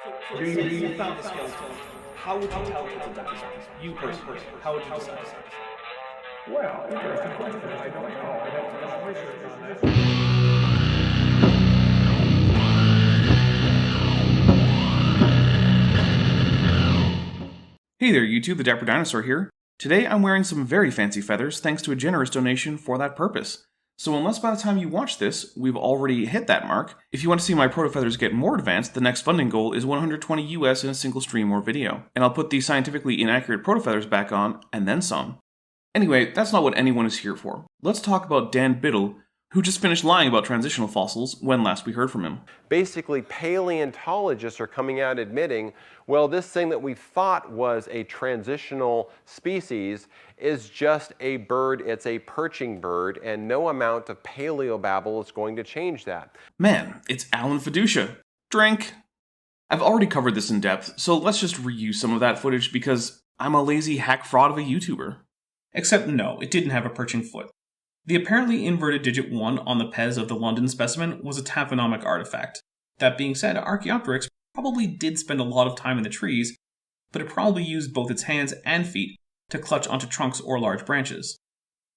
You found the skeleton. How would you calculate that design? You personally, how would you decide? Well, interesting question. I don't know. I'd have to do some research on that. Hey there YouTube, the Dapper Dinosaur here. Today I'm wearing some very fancy feathers thanks to a generous donation for that purpose. So unless by the time you watch this, we've already hit that mark, if you want to see my proto feathers get more advanced, the next funding goal is 120 US in a single stream or video. And I'll put these scientifically inaccurate proto feathers back on, and then some. Anyway, that's not what anyone is here for. Let's talk about Dan Biddle, who just finished lying about transitional fossils when last we heard from him. Basically, paleontologists are coming out admitting, well, this thing that we thought was a transitional species is just a bird, it's a perching bird, and no amount of paleobabble is going to change that. Man, it's Alan Fiducia. Drink! I've already covered this in depth, so let's just reuse some of that footage because I'm a lazy hack fraud of a YouTuber. Except no, it didn't have a perching foot. The apparently inverted digit 1 on the pes of the London specimen was a taphonomic artifact. That being said, Archaeopteryx probably did spend a lot of time in the trees, but it probably used both its hands and feet to clutch onto trunks or large branches.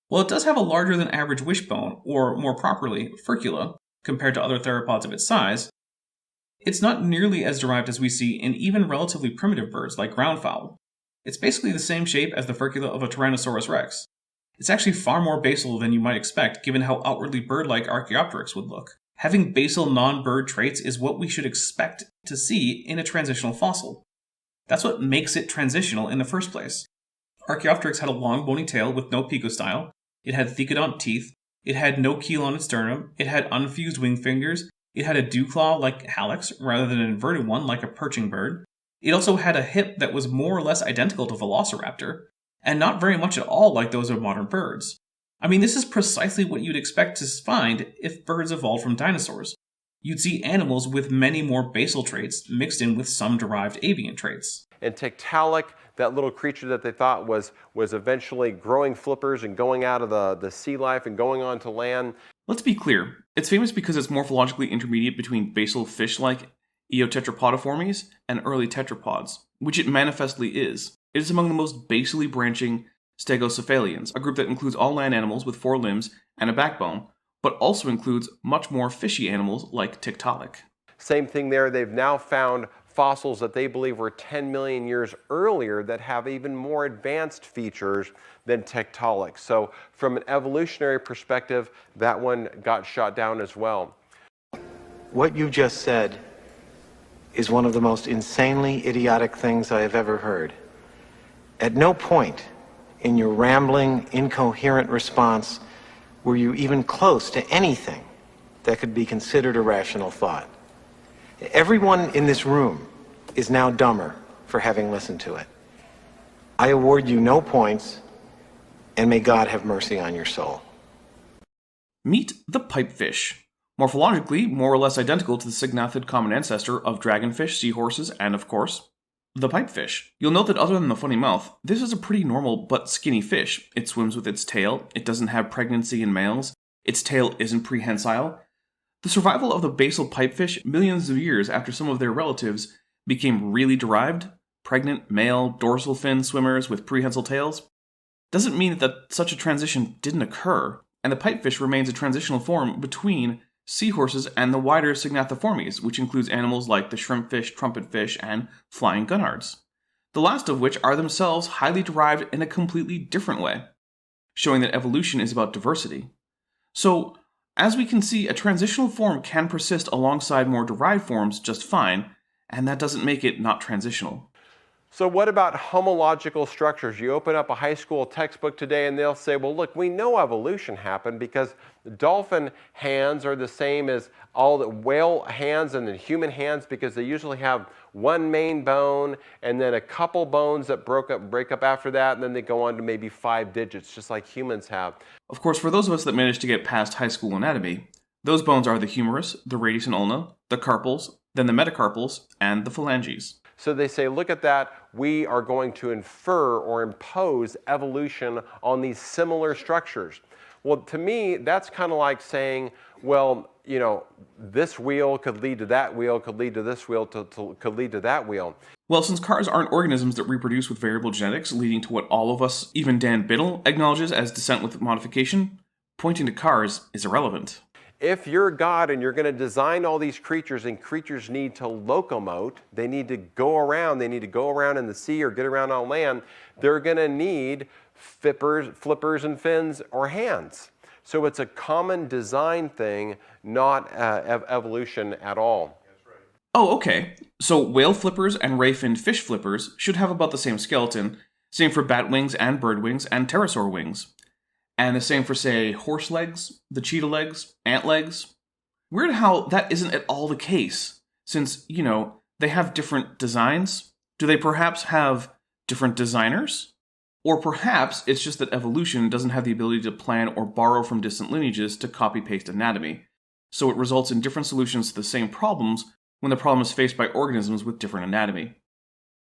While it does have a larger than average wishbone, or more properly, furcula, compared to other theropods of its size, it's not nearly as derived as we see in even relatively primitive birds like groundfowl. It's basically the same shape as the furcula of a Tyrannosaurus rex. It's actually far more basal than you might expect, given how outwardly bird-like Archaeopteryx would look. Having basal non-bird traits is what we should expect to see in a transitional fossil. That's what makes it transitional in the first place. Archaeopteryx had a long bony tail with no picostyle, it had thecodont teeth, it had no keel on its sternum, it had unfused wing fingers, it had a dewclaw like hallux rather than an inverted one like a perching bird. It also had a hip that was more or less identical to Velociraptor, and not very much at all like those of modern birds. I mean, this is precisely what you'd expect to find if birds evolved from dinosaurs. You'd see animals with many more basal traits mixed in with some derived avian traits. And Tiktaalik, that little creature that they thought was eventually growing flippers and going out of the sea life and going on to land. Let's be clear, it's famous because it's morphologically intermediate between basal fish-like Eotetrapodiformes and early tetrapods, which it manifestly is. It is among the most basally branching stegocephalians, a group that includes all land animals with 4 limbs and a backbone, but also includes much more fishy animals like Tiktaalik. Same thing there, they've now found fossils that they believe were 10 million years earlier that have even more advanced features than Tiktaalik. So from an evolutionary perspective, that one got shot down as well. What you just said is one of the most insanely idiotic things I have ever heard. At no point in your rambling, incoherent response were you even close to anything that could be considered a rational thought. Everyone in this room is now dumber for having listened to it. I award you no points, and may God have mercy on your soul. Meet the pipefish. Morphologically, more or less identical to the signathid common ancestor of dragonfish, seahorses, and of course, the pipefish. You'll note that other than the funny mouth, this is a pretty normal but skinny fish. It swims with its tail, it doesn't have pregnancy in males, its tail isn't prehensile. The survival of the basal pipefish millions of years after some of their relatives became really derived, pregnant, male, dorsal fin swimmers with prehensile tails, doesn't mean that such a transition didn't occur, and the pipefish remains a transitional form between seahorses and the wider Signathiformes, which includes animals like the shrimpfish, trumpetfish, and flying gunards, the last of which are themselves highly derived in a completely different way, showing that evolution is about diversity. So, as we can see, a transitional form can persist alongside more derived forms just fine, and that doesn't make it not transitional. So what about homological structures? You open up a high school textbook today and they'll say, well, look, we know evolution happened because dolphin hands are the same as all the whale hands and the human hands because they usually have one main bone and then a couple bones that break up after that, and then they go on to maybe 5 digits, just like humans have. Of course, for those of us that managed to get past high school anatomy, those bones are the humerus, the radius and ulna, the carpals, then the metacarpals, and the phalanges. So they say, look at that, we are going to infer or impose evolution on these similar structures. Well, to me, that's kind of like saying, well, this wheel could lead to that wheel, could lead to this wheel, could lead to that wheel. Well, since cars aren't organisms that reproduce with variable genetics, leading to what all of us, even Dan Biddle, acknowledges as descent with modification, pointing to cars is irrelevant. If you're God and you're going to design all these creatures, and creatures need to locomote, they need to go around in the sea or get around on land, they're going to need flippers and fins or hands. So it's a common design thing, not evolution at all. Oh, okay. So whale flippers and ray-finned fish flippers should have about the same skeleton, same for bat wings and bird wings and pterosaur wings. And the same for, say, horse legs, the cheetah legs, ant legs. Weird how that isn't at all the case, since, they have different designs. Do they perhaps have different designers? Or perhaps it's just that evolution doesn't have the ability to plan or borrow from distant lineages to copy-paste anatomy, so it results in different solutions to the same problems when the problem is faced by organisms with different anatomy.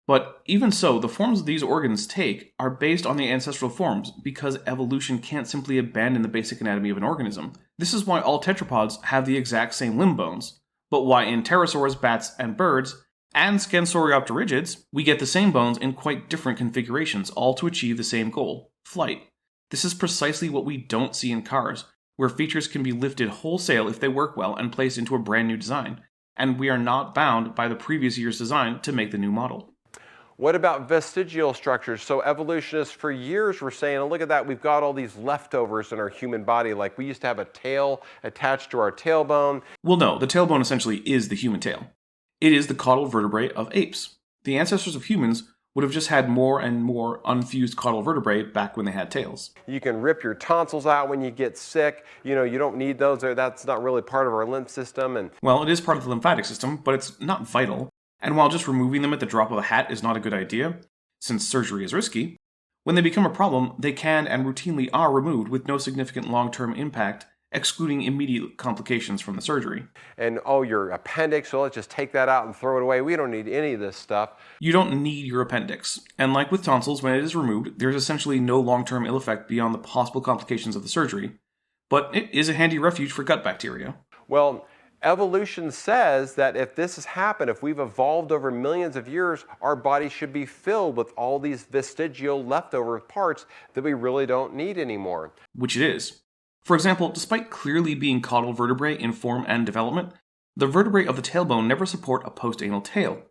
But even so, the forms these organs take are based on the ancestral forms because evolution can't simply abandon the basic anatomy of an organism. This is why all tetrapods have the exact same limb bones, but why in pterosaurs, bats, and birds, and Scansoriopterigids, we get the same bones in quite different configurations, all to achieve the same goal, flight. This is precisely what we don't see in cars, where features can be lifted wholesale if they work well and placed into a brand new design, and we are not bound by the previous year's design to make the new model. What about vestigial structures? So evolutionists for years were saying, oh, look at that, we've got all these leftovers in our human body, like we used to have a tail attached to our tailbone. Well, no, the tailbone essentially is the human tail. It is the caudal vertebrae of apes. The ancestors of humans would have just had more and more unfused caudal vertebrae back when they had tails. You can rip your tonsils out when you get sick. You don't need those. That's not really part of our lymph system. Well, it is part of the lymphatic system, but it's not vital. And while just removing them at the drop of a hat is not a good idea, since surgery is risky, when they become a problem, they can and routinely are removed with no significant long-term impact, excluding immediate complications from the surgery. And your appendix, so let's just take that out and throw it away. We don't need any of this stuff. You don't need your appendix. And like with tonsils, when it is removed, there's essentially no long-term ill effect beyond the possible complications of the surgery. But it is a handy refuge for gut bacteria. Well, evolution says that if this has happened, if we've evolved over millions of years, our body should be filled with all these vestigial leftover parts that we really don't need anymore. Which it is. For example, despite clearly being caudal vertebrae in form and development, the vertebrae of the tailbone never support a post-anal tail.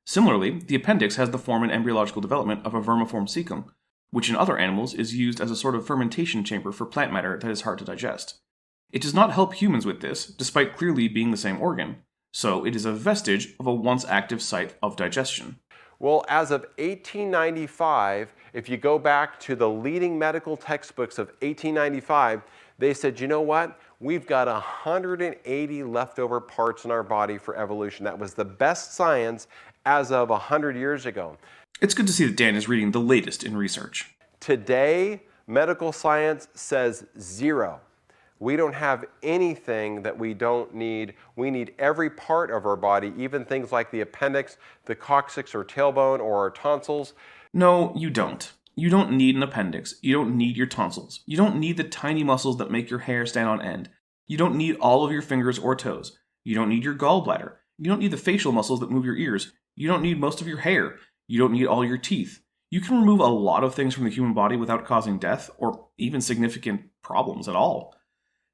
Similarly, the appendix has the form and embryological development of a vermiform cecum, which in other animals is used as a sort of fermentation chamber for plant matter that is hard to digest. It does not help humans with this, despite clearly being the same organ, so it is a vestige of a once active site of digestion. Well, as of 1895, if you go back to the leading medical textbooks of 1895, they said, you know what? We've got 180 leftover parts in our body for evolution. That was the best science as of 100 years ago. It's good to see that Dan is reading the latest in research. Today, medical science says 0. We don't have anything that we don't need. We need every part of our body, even things like the appendix, the coccyx or tailbone, or our tonsils. No, you don't. You don't need an appendix. You don't need your tonsils. You don't need the tiny muscles that make your hair stand on end. You don't need all of your fingers or toes. You don't need your gallbladder. You don't need the facial muscles that move your ears. You don't need most of your hair. You don't need all your teeth. You can remove a lot of things from the human body without causing death or even significant problems at all.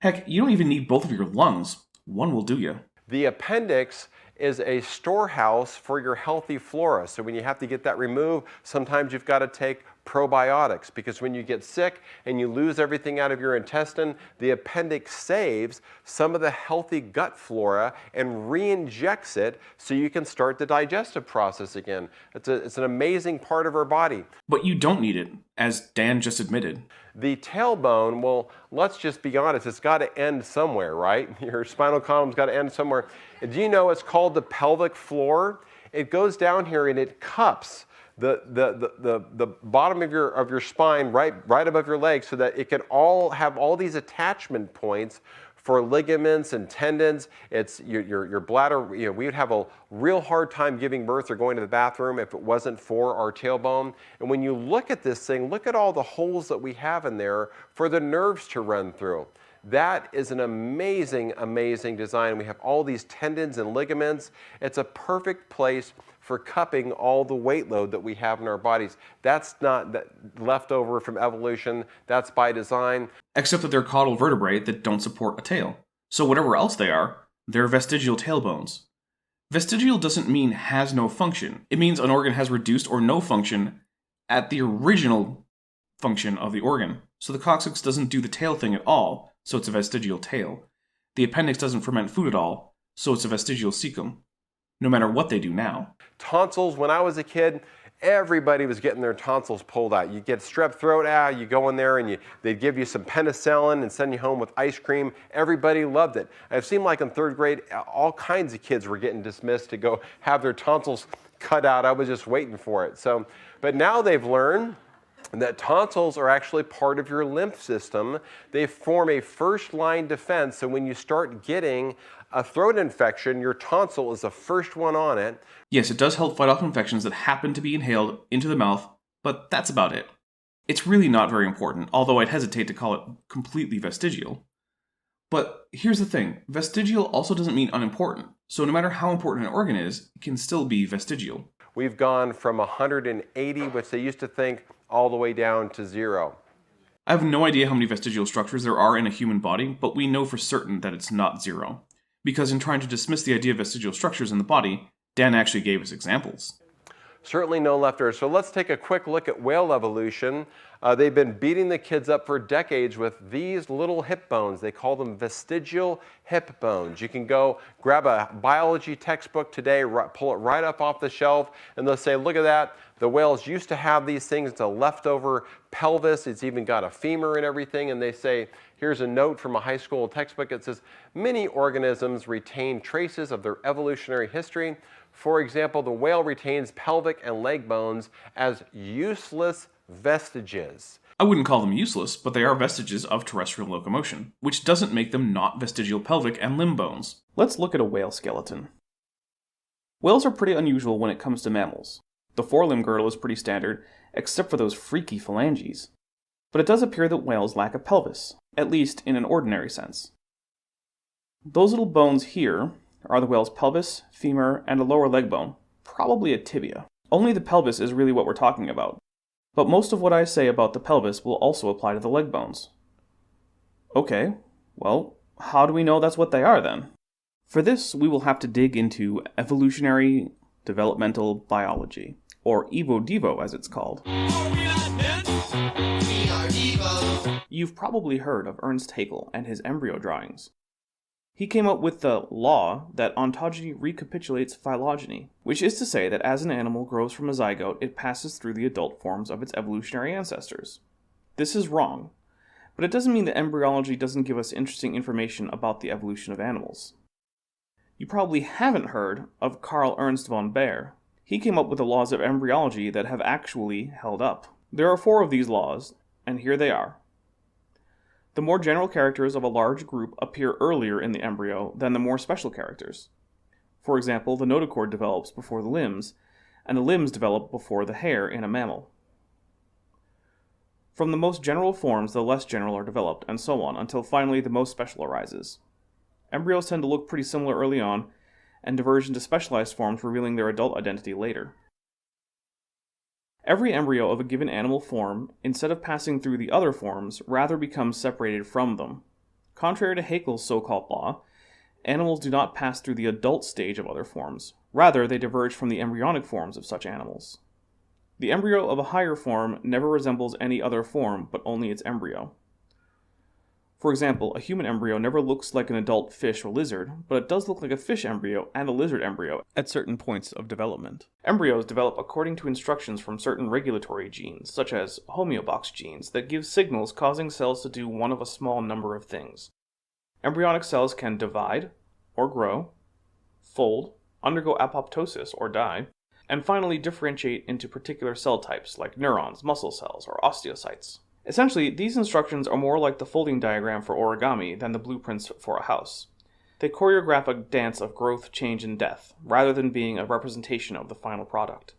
Heck, you don't even need both of your lungs. One will do you. The appendix is a storehouse for your healthy flora. So when you have to get that removed, sometimes you've got to take probiotics, because when you get sick and you lose everything out of your intestine, the appendix saves some of the healthy gut flora and re-injects it so you can start the digestive process again. It's an amazing part of our body. But you don't need it, as Dan just admitted. The tailbone, well, let's just be honest, it's got to end somewhere, right? Your spinal column's got to end somewhere. Do you know it's called the pelvic floor? It goes down here and it cups the bottom of your spine right above your legs, so that it can all have all these attachment points for ligaments and tendons. It's your bladder. We would have a real hard time giving birth or going to the bathroom if it wasn't for our tailbone. And when you look at this thing, look at all the holes that we have in there for the nerves to run through. That is an amazing, amazing design. We have all these tendons and ligaments. It's a perfect place for cupping all the weight load that we have in our bodies. That's not leftover from evolution. That's by design. Except that they're caudal vertebrae that don't support a tail. So whatever else they are, they're vestigial tailbones. Vestigial doesn't mean has no function. It means an organ has reduced or no function at the original function of the organ. So the coccyx doesn't do the tail thing at all, so it's a vestigial tail. The appendix doesn't ferment food at all, so it's a vestigial cecum. No matter what they do now. Tonsils, when I was a kid, everybody was getting their tonsils pulled out. You get strep throat, you go in there and they'd give you some penicillin and send you home with ice cream. Everybody loved it. It seemed like in third grade, all kinds of kids were getting dismissed to go have their tonsils cut out. I was just waiting for it. But now they've learned that tonsils are actually part of your lymph system. They form a first-line defense, so when you start getting a throat infection, your tonsil is the first one on it. Yes, it does help fight off infections that happen to be inhaled into the mouth, but that's about it. It's really not very important, although I'd hesitate to call it completely vestigial. But here's the thing, vestigial also doesn't mean unimportant, so no matter how important an organ is, it can still be vestigial. We've gone from 180, which they used to think, all the way down to 0. I have no idea how many vestigial structures there are in a human body, but we know for certain that it's not 0. Because in trying to dismiss the idea of vestigial structures in the body, Dan actually gave us examples. Certainly no leftovers. So let's take a quick look at whale evolution. They've been beating the kids up for decades with these little hip bones. They call them vestigial hip bones. You can go grab a biology textbook today, pull it right up off the shelf, and they'll say, look at that. The whales used to have these things. It's a leftover pelvis. It's even got a femur and everything. And they say, here's a note from a high school textbook. It says, many organisms retain traces of their evolutionary history. For example, the whale retains pelvic and leg bones as useless vestiges. I wouldn't call them useless, but they are vestiges of terrestrial locomotion, which doesn't make them not vestigial pelvic and limb bones. Let's look at a whale skeleton. Whales are pretty unusual when it comes to mammals. The forelimb girdle is pretty standard, except for those freaky phalanges. But it does appear that whales lack a pelvis, at least in an ordinary sense. Those little bones here are the whale's pelvis, femur, and a lower leg bone, probably a tibia. Only the pelvis is really what we're talking about. But most of what I say about the pelvis will also apply to the leg bones. Okay, well, how do we know that's what they are then? For this, we will have to dig into evolutionary developmental biology, or Evo-Devo as it's called. You've probably heard of Ernst Haeckel and his embryo drawings. He came up with the law that ontogeny recapitulates phylogeny, which is to say that as an animal grows from a zygote, it passes through the adult forms of its evolutionary ancestors. This is wrong, but it doesn't mean that embryology doesn't give us interesting information about the evolution of animals. You probably haven't heard of Carl Ernst von Baer. He came up with the laws of embryology that have actually held up. There are 4 of these laws, and here they are. The more general characters of a large group appear earlier in the embryo than the more special characters. For example, the notochord develops before the limbs, and the limbs develop before the hair in a mammal. From the most general forms, the less general are developed, and so on, until finally the most special arises. Embryos tend to look pretty similar early on, and diverge into specialized forms revealing their adult identity later. Every embryo of a given animal form, instead of passing through the other forms, rather becomes separated from them. Contrary to Haeckel's so-called law, animals do not pass through the adult stage of other forms. Rather, they diverge from the embryonic forms of such animals. The embryo of a higher form never resembles any other form, but only its embryo. For example, a human embryo never looks like an adult fish or lizard, but it does look like a fish embryo and a lizard embryo at certain points of development. Embryos develop according to instructions from certain regulatory genes, such as homeobox genes, that give signals causing cells to do one of a small number of things. Embryonic cells can divide, or grow, fold, undergo apoptosis or die, and finally differentiate into particular cell types like neurons, muscle cells, or osteocytes. Essentially, these instructions are more like the folding diagram for origami than the blueprints for a house. They choreograph a dance of growth, change, and death, rather than being a representation of the final product.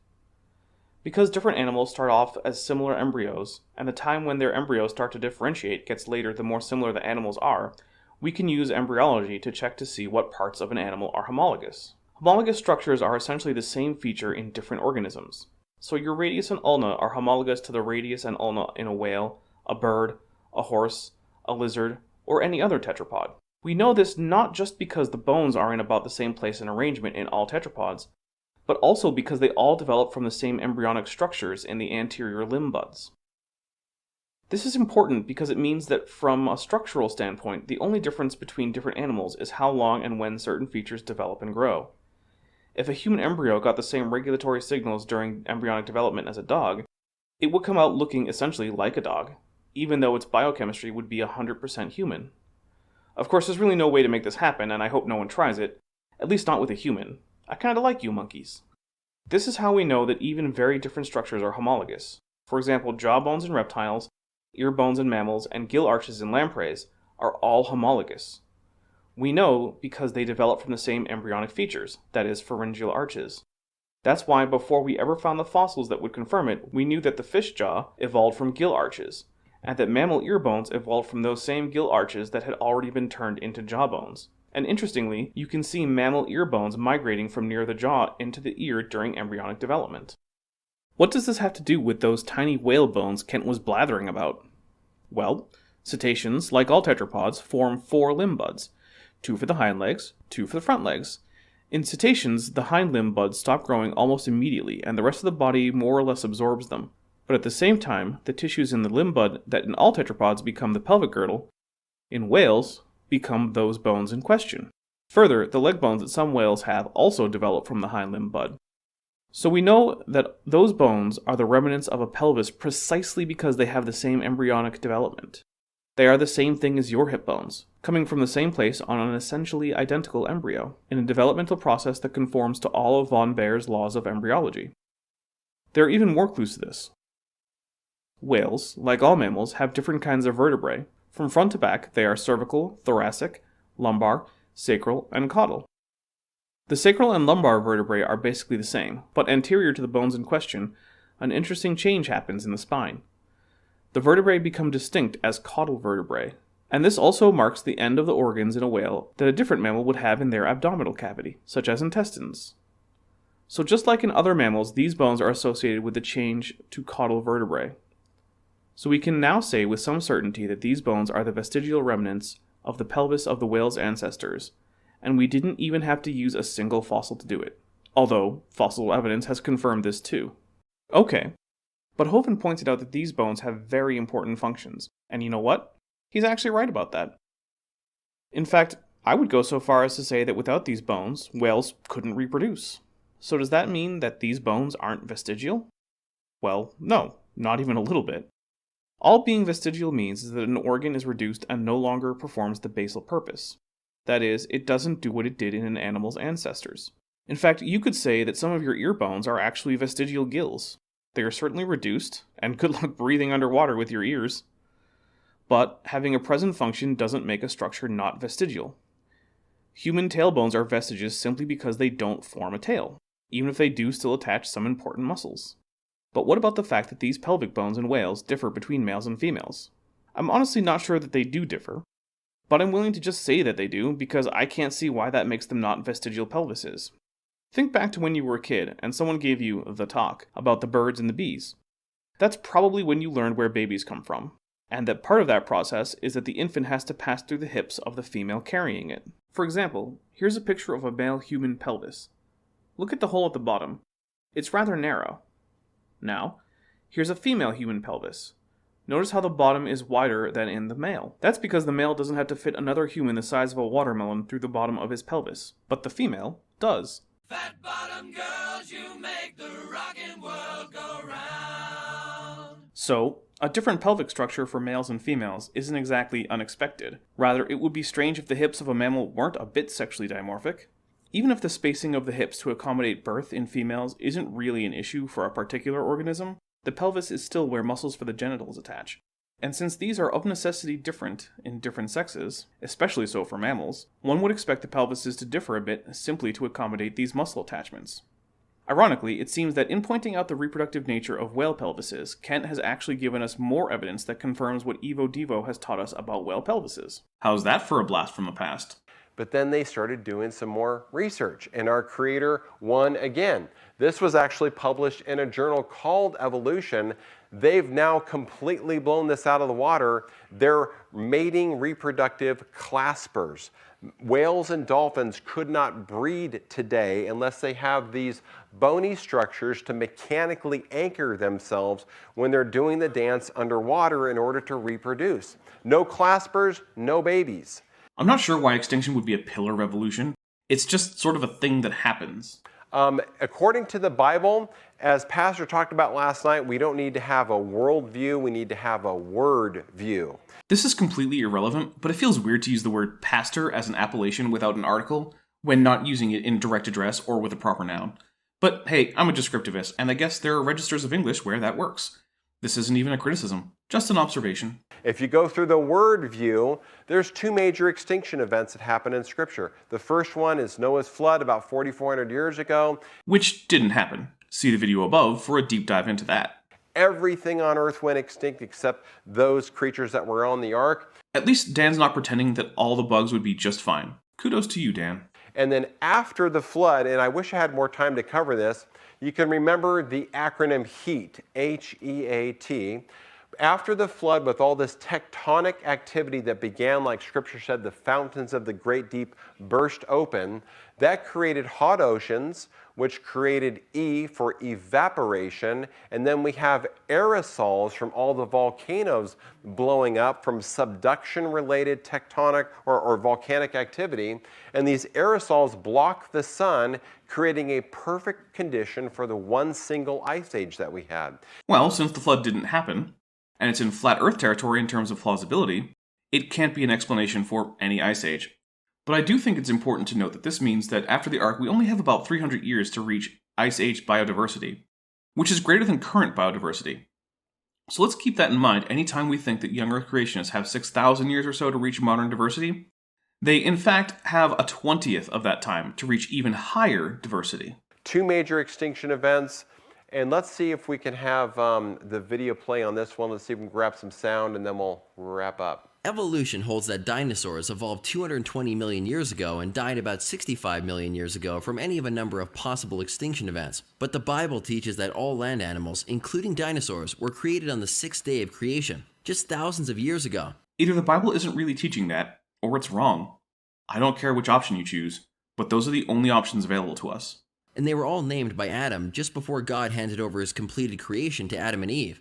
Because different animals start off as similar embryos, and the time when their embryos start to differentiate gets later the more similar the animals are, we can use embryology to check to see what parts of an animal are homologous. Homologous structures are essentially the same feature in different organisms. So your radius and ulna are homologous to the radius and ulna in a whale, a bird, a horse, a lizard, or any other tetrapod. We know this not just because the bones are in about the same place and arrangement in all tetrapods, but also because they all develop from the same embryonic structures in the anterior limb buds. This is important because it means that from a structural standpoint, the only difference between different animals is how long and when certain features develop and grow. If a human embryo got the same regulatory signals during embryonic development as a dog, it would come out looking essentially like a dog, even though its biochemistry would be 100% human. Of course, there's really no way to make this happen, and I hope no one tries it, at least not with a human. I kinda like you monkeys. This is how we know that even very different structures are homologous. For example, jaw bones in reptiles, ear bones in mammals, and gill arches in lampreys are all homologous. We know because they develop from the same embryonic features, that is, pharyngeal arches. That's why before we ever found the fossils that would confirm it, we knew that the fish jaw evolved from gill arches, and that mammal ear bones evolved from those same gill arches that had already been turned into jaw bones. And interestingly, you can see mammal ear bones migrating from near the jaw into the ear during embryonic development. What does this have to do with those tiny whale bones Kent was blathering about? Well, cetaceans, like all tetrapods, form 4 limb buds, 2 for the hind legs, 2 for the front legs. In cetaceans, the hind limb buds stop growing almost immediately, and the rest of the body more or less absorbs them. But at the same time, the tissues in the limb bud that in all tetrapods become the pelvic girdle, in whales, become those bones in question. Further, the leg bones that some whales have also develop from the hind limb bud. So we know that those bones are the remnants of a pelvis precisely because they have the same embryonic development. They are the same thing as your hip bones, coming from the same place on an essentially identical embryo, in a developmental process that conforms to all of von Baer's laws of embryology. There are even more clues to this. Whales, like all mammals, have different kinds of vertebrae. From front to back, they are cervical, thoracic, lumbar, sacral, and caudal. The sacral and lumbar vertebrae are basically the same, but anterior to the bones in question, an interesting change happens in the spine. The vertebrae become distinct as caudal vertebrae, and this also marks the end of the organs in a whale that a different mammal would have in their abdominal cavity, such as intestines. So just like in other mammals, these bones are associated with the change to caudal vertebrae. So we can now say with some certainty that these bones are the vestigial remnants of the pelvis of the whale's ancestors, and we didn't even have to use a single fossil to do it, although fossil evidence has confirmed this too. Okay, but Hovind pointed out that these bones have very important functions, and you know what? He's actually right about that. In fact, I would go so far as to say that without these bones, whales couldn't reproduce. So does that mean that these bones aren't vestigial? Well, no, not even a little bit. All being vestigial means is that an organ is reduced and no longer performs the basal purpose. That is, it doesn't do what it did in an animal's ancestors. In fact, you could say that some of your ear bones are actually vestigial gills. They are certainly reduced, and good luck breathing underwater with your ears. But having a present function doesn't make a structure not vestigial. Human tailbones are vestiges simply because they don't form a tail, even if they do still attach some important muscles. But what about the fact that these pelvic bones in whales differ between males and females? I'm honestly not sure that they do differ, but I'm willing to just say that they do because I can't see why that makes them not vestigial pelvises. Think back to when you were a kid and someone gave you the talk about the birds and the bees. That's probably when you learned where babies come from, and that part of that process is that the infant has to pass through the hips of the female carrying it. For example, here's a picture of a male human pelvis. Look at the hole at the bottom. It's rather narrow. Now, here's a female human pelvis. Notice how the bottom is wider than in the male. That's because the male doesn't have to fit another human the size of a watermelon through the bottom of his pelvis, but the female does. Fat bottom girls, you make the rockin' world go round. So, a different pelvic structure for males and females isn't exactly unexpected. Rather, it would be strange if the hips of a mammal weren't a bit sexually dimorphic. Even if the spacing of the hips to accommodate birth in females isn't really an issue for a particular organism, the pelvis is still where muscles for the genitals attach. And since these are of necessity different in different sexes, especially so for mammals, one would expect the pelvises to differ a bit simply to accommodate these muscle attachments. Ironically, it seems that in pointing out the reproductive nature of whale pelvises, Kent has actually given us more evidence that confirms what Evo Devo has taught us about whale pelvises. How's that for a blast from the past? But then they started doing some more research, and our creator won again. This was actually published in a journal called Evolution. They've now completely blown this out of the water. They're mating reproductive claspers. Whales and dolphins could not breed today unless they have these bony structures to mechanically anchor themselves when they're doing the dance underwater in order to reproduce. No claspers, no babies. I'm not sure why extinction would be a pillar of evolution. It's just sort of a thing that happens. According to the Bible, as Pastor talked about last night, we don't need to have a world view, we need to have a word view. This is completely irrelevant, but it feels weird to use the word pastor as an appellation without an article, when not using it in direct address or with a proper noun. But hey, I'm a descriptivist, and I guess there are registers of English where that works. This isn't even a criticism, just an observation. If you go through the word view, there's two major extinction events that happen in Scripture. The first one is Noah's flood about 4,400 years ago. Which didn't happen. See the video above for a deep dive into that. Everything on earth went extinct except those creatures that were on the ark. At least Dan's not pretending that all the bugs would be just fine. Kudos to you, Dan. And then after the flood, and I wish I had more time to cover this, you can remember the acronym HEAT, H-E-A-T. After the flood, with all this tectonic activity that began, like Scripture said, the fountains of the great deep burst open, that created hot oceans, which created E for evaporation, and then we have aerosols from all the volcanoes blowing up from subduction-related tectonic or volcanic activity, and these aerosols block the sun, creating a perfect condition for the one single ice age that we had. Well, since the flood didn't happen, and it's in flat Earth territory in terms of plausibility, it can't be an explanation for any ice age. But I do think it's important to note that this means that after the arc, we only have about 300 years to reach ice age biodiversity, which is greater than current biodiversity. So let's keep that in mind anytime we think that young Earth creationists have 6,000 years or so to reach modern diversity. They, in fact, have a 20th of that time to reach even higher diversity. Two major extinction events. And let's see if we can have the video play on this one. Let's see if we can grab some sound, and then we'll wrap up. Evolution holds that dinosaurs evolved 220 million years ago and died about 65 million years ago from any of a number of possible extinction events. But the Bible teaches that all land animals, including dinosaurs, were created on the sixth day of creation, just thousands of years ago. Either the Bible isn't really teaching that, or it's wrong. I don't care which option you choose, but those are the only options available to us. And they were all named by Adam just before God handed over his completed creation to Adam and Eve.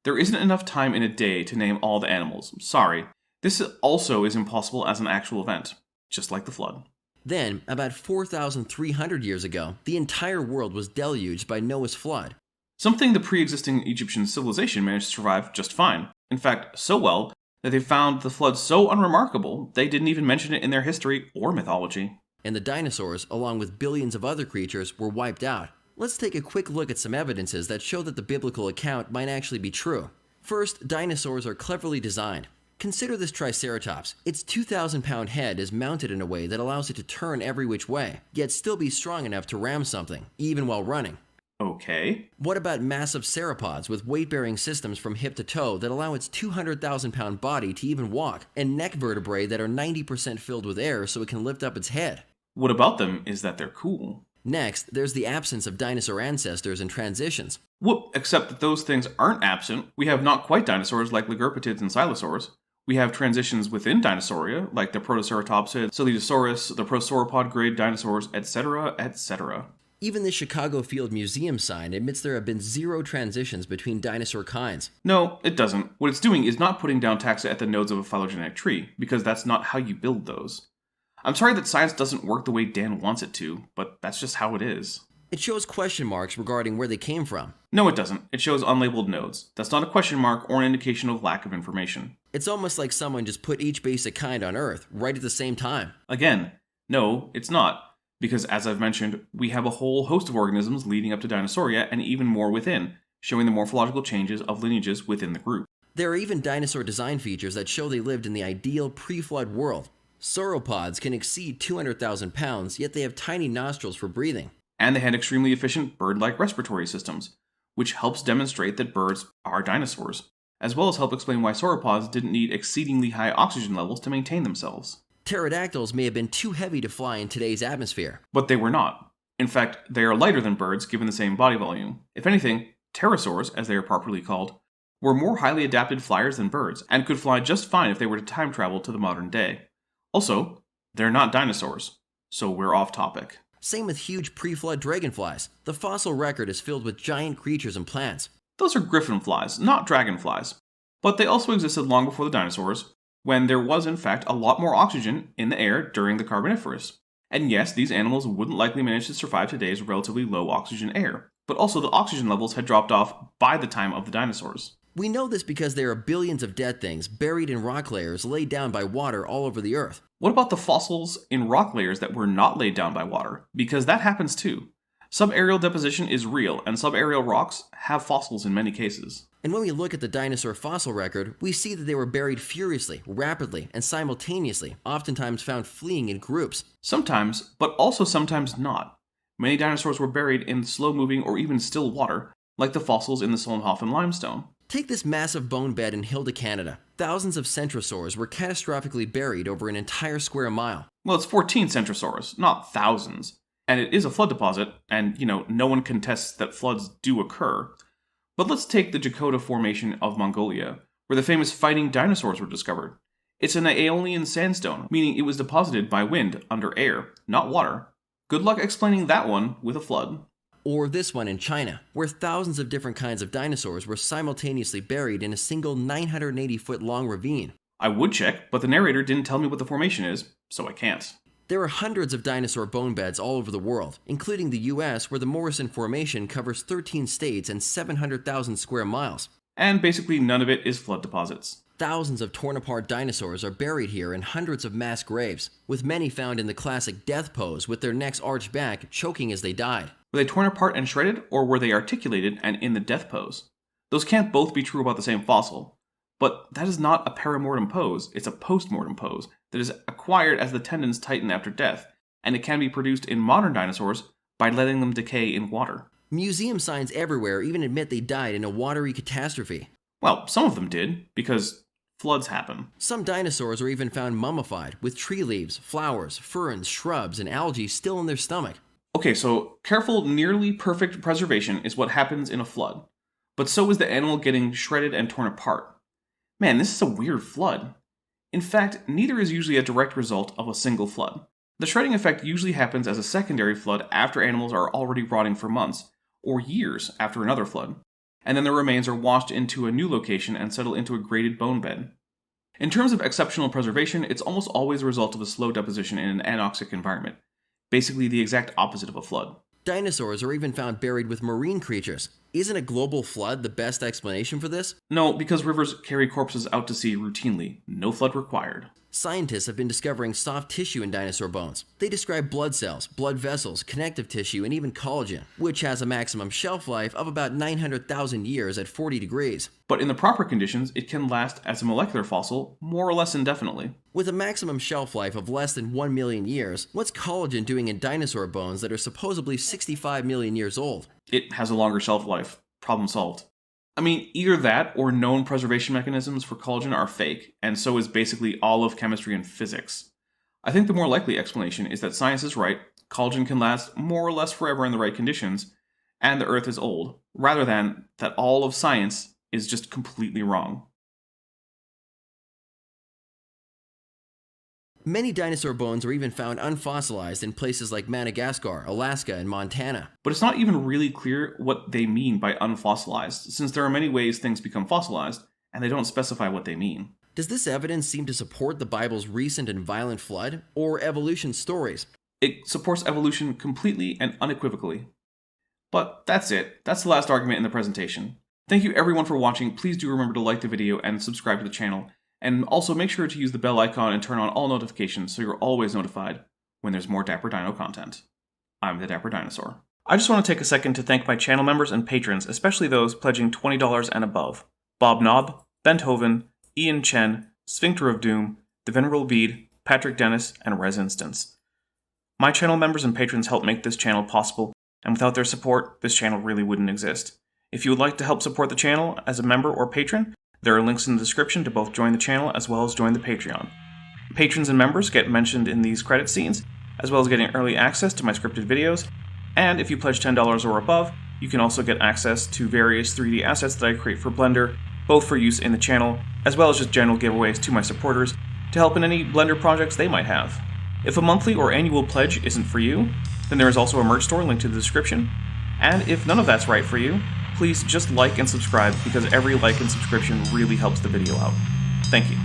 There isn't enough time in a day to name all the animals. Sorry. This also is impossible as an actual event, just like the flood. Then, about 4,300 years ago, the entire world was deluged by Noah's flood. Something the pre-existing Egyptian civilization managed to survive just fine. In fact, so well that they found the flood so unremarkable they didn't even mention it in their history or mythology. And the dinosaurs, along with billions of other creatures, were wiped out. Let's take a quick look at some evidences that show that the biblical account might actually be true. First, dinosaurs are cleverly designed. Consider this Triceratops. Its 2,000-pound head is mounted in a way that allows it to turn every which way, yet still be strong enough to ram something, even while running. Okay. What about massive sauropods with weight-bearing systems from hip to toe that allow its 200,000-pound body to even walk, and neck vertebrae that are 90% filled with air so it can lift up its head? What about them is that they're cool. Next, there's the absence of dinosaur ancestors and transitions. Whoop, except that those things aren't absent. We have not quite dinosaurs like Ligurpitids and Silosaurs. We have transitions within Dinosauria, like the Protoceratopsid, Coelosaurus, the prosauropod grade dinosaurs, etc., etc. Even the Chicago Field Museum sign admits there have been 0 transitions between dinosaur kinds. No, it doesn't. What it's doing is not putting down taxa at the nodes of a phylogenetic tree, because that's not how you build those. I'm sorry that science doesn't work the way Dan wants it to, but that's just how it is. It shows question marks regarding where they came from. No, it doesn't. It shows unlabeled nodes. That's not a question mark or an indication of lack of information. It's almost like someone just put each basic kind on Earth right at the same time. Again, no, it's not. Because as I've mentioned, we have a whole host of organisms leading up to Dinosauria and even more within, showing the morphological changes of lineages within the group. There are even dinosaur design features that show they lived in the ideal pre-flood world. Sauropods can exceed 200,000 pounds, yet they have tiny nostrils for breathing. and they had extremely efficient bird-like respiratory systems, which helps demonstrate that birds are dinosaurs, as well as help explain why sauropods didn't need exceedingly high oxygen levels to maintain themselves. Pterodactyls may have been too heavy to fly in today's atmosphere. But they were not. In fact, they are lighter than birds given the same body volume. If anything, pterosaurs, as they are properly called, were more highly adapted flyers than birds, and could fly just fine if they were to time travel to the modern day. Also, they're not dinosaurs, so we're off topic. Same with huge pre-flood dragonflies. The fossil record is filled with giant creatures and plants. Those are griffin flies, not dragonflies. But they also existed long before the dinosaurs, when there was in fact a lot more oxygen in the air during the Carboniferous. And yes, these animals wouldn't likely manage to survive today's relatively low oxygen air, but also the oxygen levels had dropped off by the time of the dinosaurs. We know this because there are billions of dead things buried in rock layers laid down by water all over the Earth. What about the fossils in rock layers that were not laid down by water? Because that happens too. Subaerial deposition is real, and subaerial rocks have fossils in many cases. And when we look at the dinosaur fossil record, we see that they were buried furiously, rapidly, and simultaneously, oftentimes found fleeing in groups. Sometimes, but also sometimes not. Many dinosaurs were buried in slow-moving or even still water, like the fossils in the Solnhofen limestone. Take this massive bone bed in Hilda, Canada. Thousands of centrosaurs were catastrophically buried over an entire square mile. Well, it's 14 centrosaurs, not thousands. And it is a flood deposit, and, no one contests that floods do occur. But let's take the Jakota Formation of Mongolia, where the famous fighting dinosaurs were discovered. It's an Aeolian sandstone, meaning it was deposited by wind under air, not water. Good luck explaining that one with a flood. Or this one in China, where thousands of different kinds of dinosaurs were simultaneously buried in a single 980-foot-long ravine. I would check, but the narrator didn't tell me what the formation is, so I can't. There are hundreds of dinosaur bone beds all over the world, including the US, where the Morrison Formation covers 13 states and 700,000 square miles. And basically none of it is flood deposits. Thousands of torn-apart dinosaurs are buried here in hundreds of mass graves, with many found in the classic death pose with their necks arched back, choking as they died. Were they torn apart and shredded, or were they articulated and in the death pose? Those can't both be true about the same fossil. But that is not a perimortem pose, it's a postmortem pose that is acquired as the tendons tighten after death, and it can be produced in modern dinosaurs by letting them decay in water. Museum signs everywhere even admit they died in a watery catastrophe. Well, some of them did, because floods happen. Some dinosaurs are even found mummified, with tree leaves, flowers, ferns, shrubs, and algae still in their stomach. Okay, so careful, nearly perfect preservation is what happens in a flood. But so is the animal getting shredded and torn apart. Man, this is a weird flood. In fact, neither is usually a direct result of a single flood. The shredding effect usually happens as a secondary flood after animals are already rotting for months, or years after another flood, and then the remains are washed into a new location and settle into a graded bone bed. In terms of exceptional preservation, it's almost always a result of a slow deposition in an anoxic environment, basically the exact opposite of a flood. Dinosaurs are even found buried with marine creatures. Isn't a global flood the best explanation for this? No, because rivers carry corpses out to sea routinely. No flood required. Scientists have been discovering soft tissue in dinosaur bones. They describe blood cells, blood vessels, connective tissue, and even collagen, which has a maximum shelf life of about 900,000 years at 40 degrees. But in the proper conditions, it can last as a molecular fossil more or less indefinitely. With a maximum shelf life of less than 1 million years, what's collagen doing in dinosaur bones that are supposedly 65 million years old? It has a longer shelf life. Problem solved. I mean, either that or known preservation mechanisms for collagen are fake, and so is basically all of chemistry and physics. I think the more likely explanation is that science is right, collagen can last more or less forever in the right conditions, and the Earth is old, rather than that all of science is just completely wrong. Many dinosaur bones are even found unfossilized in places like Madagascar, Alaska, and Montana. But it's not even really clear what they mean by unfossilized, since there are many ways things become fossilized, and they don't specify what they mean. Does this evidence seem to support the Bible's recent and violent flood, or evolution stories? It supports evolution completely and unequivocally. But that's it. That's the last argument in the presentation. Thank you everyone for watching. Please do remember to like the video and subscribe to the channel. And also make sure to use the bell icon and turn on all notifications so you're always notified when there's more Dapper Dino content. I'm the Dapper Dinosaur. I just want to take a second to thank my channel members and patrons, especially those pledging $20 and above. Bob Knob, Benthoven, Ian Chen, Sphincter of Doom, The Venerable Bede, Patrick Dennis, and Res Instance. My channel members and patrons help make this channel possible, and without their support, this channel really wouldn't exist. If you would like to help support the channel as a member or patron, there are links in the description to both join the channel as well as join the Patreon. Patrons and members get mentioned in these credit scenes, as well as getting early access to my scripted videos, and if you pledge $10 or above, you can also get access to various 3D assets that I create for Blender, both for use in the channel, as well as just general giveaways to my supporters to help in any Blender projects they might have. If a monthly or annual pledge isn't for you, then there is also a merch store linked to the description, and if none of that's right for you, please just like and subscribe because every like and subscription really helps the video out. Thank you.